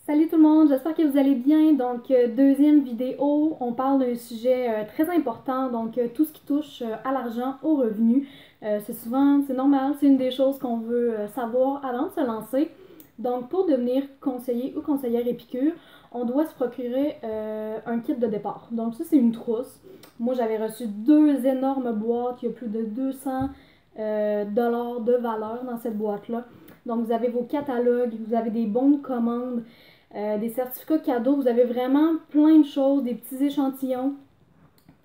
Salut tout le monde, j'espère que vous allez bien. Donc, deuxième vidéo, on parle d'un sujet très important, donc tout ce qui touche à l'argent, aux revenus. C'est normal, c'est une des choses qu'on veut savoir avant de se lancer. Donc, pour devenir conseiller ou conseillère Épicure, on doit se procurer un kit de départ. Donc, ça, c'est une trousse. Moi, j'avais reçu deux énormes boîtes, il y a plus de 200 dollars de valeur dans cette boîte-là. Donc, vous avez vos catalogues, vous avez des bons de commande, des certificats cadeaux. Vous avez vraiment plein de choses, des petits échantillons,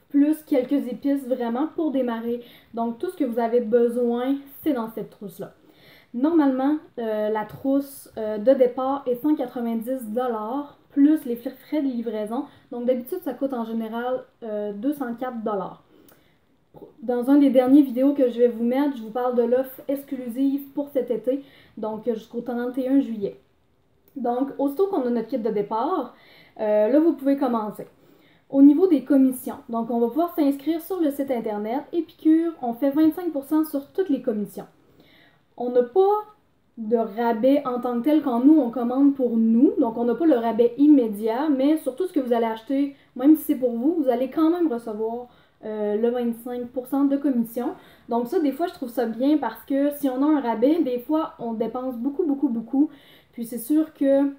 plus quelques épices vraiment pour démarrer. Donc, tout ce que vous avez besoin, c'est dans cette trousse-là. Normalement, la trousse de départ est 190$ plus les frais de livraison. Donc, d'habitude, ça coûte en général 204$. Dans un des derniers vidéos que je vais vous mettre, je vous parle de l'offre exclusive pour cet été, donc jusqu'au 31 juillet. Donc, aussitôt qu'on a notre kit de départ, là, vous pouvez commencer. Au niveau des commissions, donc on va pouvoir s'inscrire sur le site internet Épicure, on fait 25% sur toutes les commissions. On n'a pas de rabais en tant que tel quand nous, on commande pour nous, donc on n'a pas le rabais immédiat, mais sur tout ce que vous allez acheter, même si c'est pour vous, vous allez quand même recevoir le 25% de commission. Donc ça, des fois, je trouve ça bien parce que si on a un rabais, des fois, on dépense beaucoup. Puis c'est sûr que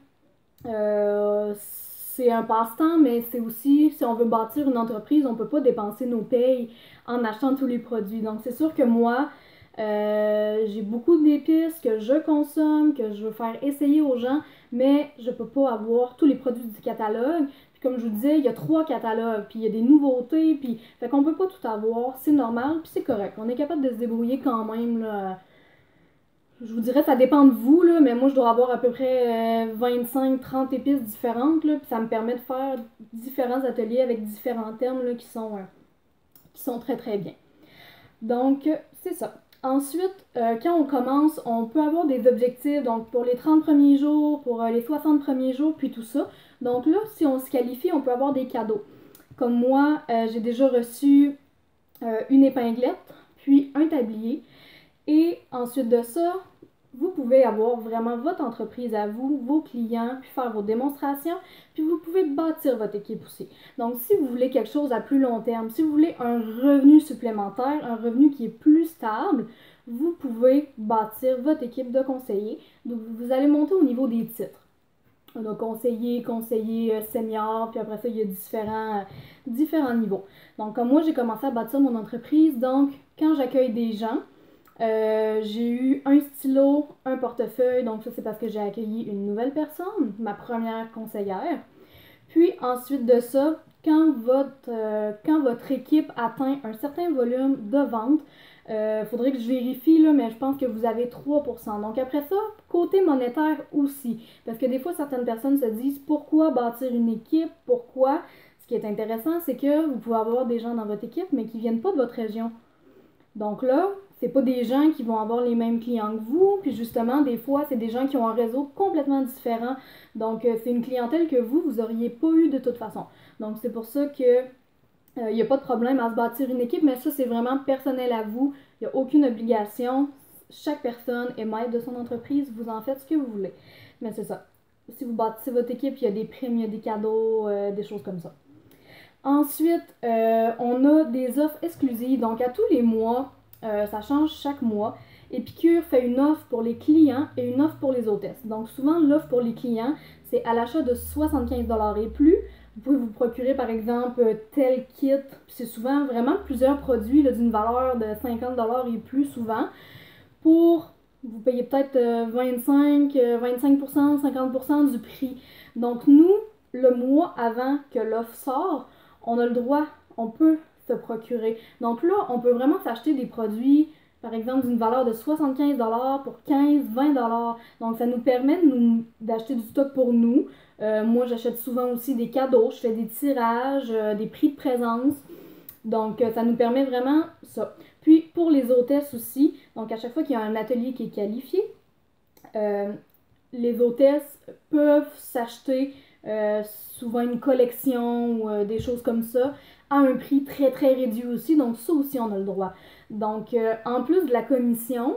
c'est un passe-temps, mais c'est aussi, si on veut bâtir une entreprise, on ne peut pas dépenser nos payes en achetant tous les produits. Donc c'est sûr que moi, j'ai beaucoup d'épices que je consomme, que je veux faire essayer aux gens, mais je ne peux pas avoir tous les produits du catalogue. Puis comme je vous disais, il y a 3 catalogues, puis il y a des nouveautés, puis fait qu'on peut pas tout avoir, c'est normal, puis c'est correct. On est capable de se débrouiller quand même, là. Je vous dirais, ça dépend de vous, là, mais moi, je dois avoir à peu près 25-30 épices différentes, là, puis ça me permet de faire différents ateliers avec différents termes là, qui sont très bien. Donc, c'est ça. Ensuite, quand on commence, on peut avoir des objectifs, donc pour les 30 premiers jours, pour les 60 premiers jours, puis tout ça. Donc là, si on se qualifie, on peut avoir des cadeaux. Comme moi, j'ai déjà reçu une épinglette, puis un tablier. Et ensuite de ça, vous pouvez avoir vraiment votre entreprise à vous, vos clients, puis faire vos démonstrations, puis vous pouvez bâtir votre équipe aussi. Donc, si vous voulez quelque chose à plus long terme, si vous voulez un revenu supplémentaire, un revenu qui est plus stable, vous pouvez bâtir votre équipe de conseillers. Donc, vous allez monter au niveau des titres. Donc, conseiller senior, puis après ça, il y a différents niveaux. Donc, comme moi, j'ai commencé à bâtir mon entreprise, donc, quand j'accueille des gens, j'ai eu un stylo, un portefeuille, donc ça c'est parce que j'ai accueilli une nouvelle personne, ma première conseillère. Puis ensuite de ça, quand votre équipe atteint un certain volume de vente, faudrait que je vérifie, là, mais je pense que vous avez 3%. Donc après ça, côté monétaire aussi. Parce que des fois, certaines personnes se disent pourquoi bâtir une équipe, pourquoi. Ce qui est intéressant, c'est que vous pouvez avoir des gens dans votre équipe, mais qui ne viennent pas de votre région. Donc là, c'est pas des gens qui vont avoir les mêmes clients que vous, puis justement, des fois, c'est des gens qui ont un réseau complètement différent. Donc, c'est une clientèle que vous auriez pas eu de toute façon. Donc, c'est pour ça que il n'y a pas de problème à se bâtir une équipe, mais ça, c'est vraiment personnel à vous. Il n'y a aucune obligation. Chaque personne est maître de son entreprise. Vous en faites ce que vous voulez. Mais c'est ça. Si vous bâtissez votre équipe, il y a des primes, il y a des cadeaux, des choses comme ça. Ensuite, on a des offres exclusives. Donc, à tous les mois, ça change chaque mois. Épicure fait une offre pour les clients et une offre pour les hôtesses. Donc, souvent, l'offre pour les clients, c'est à l'achat de 75$ et plus. Vous pouvez vous procurer, par exemple, tel kit. C'est souvent vraiment plusieurs produits d'une valeur de 50$ et plus souvent. Pour, vous payez peut-être 25%, 50% du prix. Donc, nous, le mois avant que l'offre sort, on a le droit, on peut se procurer. Donc là, on peut vraiment s'acheter des produits, par exemple, d'une valeur de 75$ pour 15-20$. Donc ça nous permet d'acheter du stock pour nous. Moi, j'achète souvent aussi des cadeaux, je fais des tirages, des prix de présence. Donc ça nous permet vraiment ça. Puis pour les hôtesses aussi, donc à chaque fois qu'il y a un atelier qui est qualifié, euh, les hôtesses peuvent s'acheter souvent une collection ou des choses comme ça à un prix très réduit aussi. Donc ça aussi, on a le droit. Donc en plus de la commission,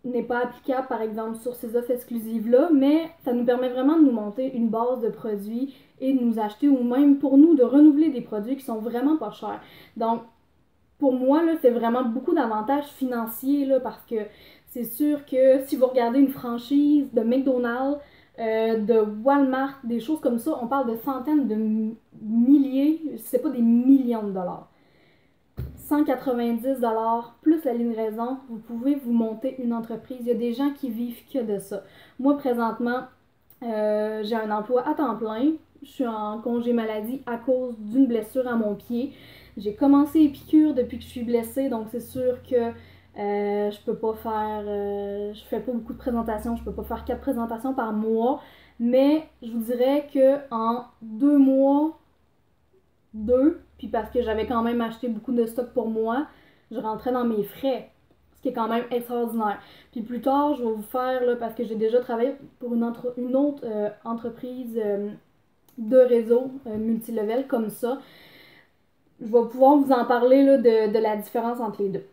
n'est pas applicable, par exemple, sur ces offres exclusives-là, mais ça nous permet vraiment de nous monter une base de produits et de nous acheter, ou même pour nous, de renouveler des produits qui sont vraiment pas chers. Donc, pour moi, là, c'est vraiment beaucoup d'avantages financiers, là, parce que c'est sûr que si vous regardez une franchise de McDonald's, de Walmart, des choses comme ça, on parle de centaines de milliers, c'est pas des millions de dollars. 190$ plus la livraison, vous pouvez vous monter une entreprise. Il y a des gens qui vivent que de ça. Moi, présentement, j'ai un emploi à temps plein. Je suis en congé maladie à cause d'une blessure à mon pied. J'ai commencé Épicure depuis que je suis blessée, donc c'est sûr que je peux pas faire... je fais pas beaucoup de présentations, je peux pas faire 4 présentations par mois, mais je vous dirais que en 2 mois, puis parce que j'avais quand même acheté beaucoup de stock pour moi, je rentrais dans mes frais, ce qui est quand même extraordinaire. Puis plus tard, je vais vous faire, là, parce que j'ai déjà travaillé pour une autre entreprise de réseau multilevel comme ça, je vais pouvoir vous en parler là, de la différence entre les deux.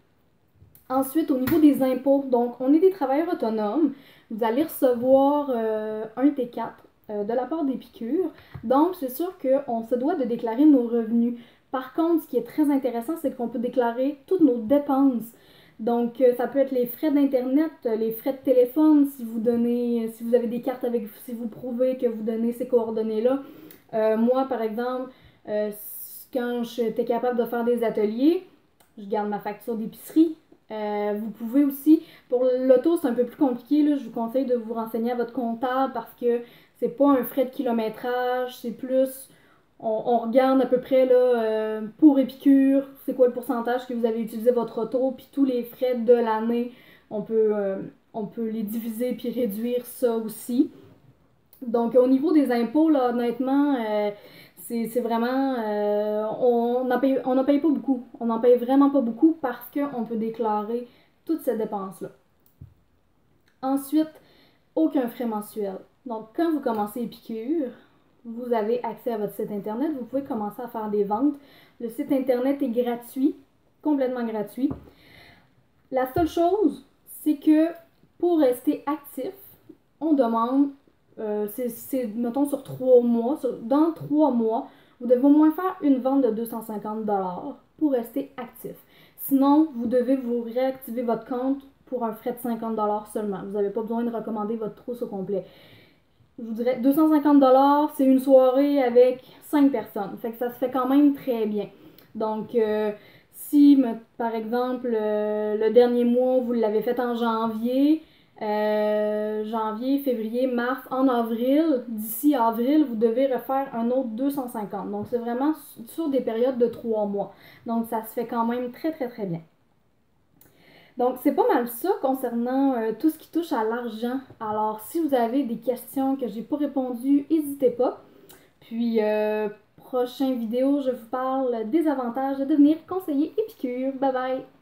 Ensuite, au niveau des impôts, donc on est des travailleurs autonomes, vous allez recevoir un T4 de la part d'Épicure. Donc, c'est sûr qu'on se doit de déclarer nos revenus. Par contre, ce qui est très intéressant, c'est qu'on peut déclarer toutes nos dépenses. Donc, ça peut être les frais d'Internet, les frais de téléphone, si vous avez des cartes avec vous, si vous prouvez que vous donnez ces coordonnées-là. Moi, par exemple, quand j'étais capable de faire des ateliers, je garde ma facture d'épicerie. Vous pouvez aussi, pour l'auto, c'est un peu plus compliqué, là, je vous conseille de vous renseigner à votre comptable parce que c'est pas un frais de kilométrage, c'est plus, on regarde à peu près là, pour Épicure, c'est quoi le pourcentage que vous avez utilisé votre auto, puis tous les frais de l'année, on peut les diviser puis réduire ça aussi. Donc, au niveau des impôts, là, honnêtement, c'est vraiment... on n'en paye pas beaucoup. On n'en paye vraiment pas beaucoup parce qu'on peut déclarer toutes ces dépenses-là. Ensuite, aucun frais mensuel. Donc, quand vous commencez Épicure, vous avez accès à votre site Internet. Vous pouvez commencer à faire des ventes. Le site Internet est gratuit, complètement gratuit. La seule chose, c'est que pour rester actif, on demande mettons, sur 3 mois. Dans 3 mois, vous devez au moins faire une vente de 250$ pour rester actif. Sinon, vous devez vous réactiver votre compte pour un frais de 50$ seulement. Vous n'avez pas besoin de recommander votre trousse au complet. Je vous dirais 250$, c'est une soirée avec 5 personnes. Fait que ça se fait quand même très bien. Donc, si, par exemple, le dernier mois, vous l'avez fait en janvier, janvier, février, mars, en avril, d'ici avril, vous devez refaire un autre 250. Donc, c'est vraiment sur des périodes de 3 mois. Donc, ça se fait quand même très, très, très bien. Donc, c'est pas mal ça concernant tout ce qui touche à l'argent. Alors, si vous avez des questions que j'ai pas répondues, n'hésitez pas. Puis, prochaine vidéo, je vous parle des avantages de devenir conseiller Épicure. Bye bye!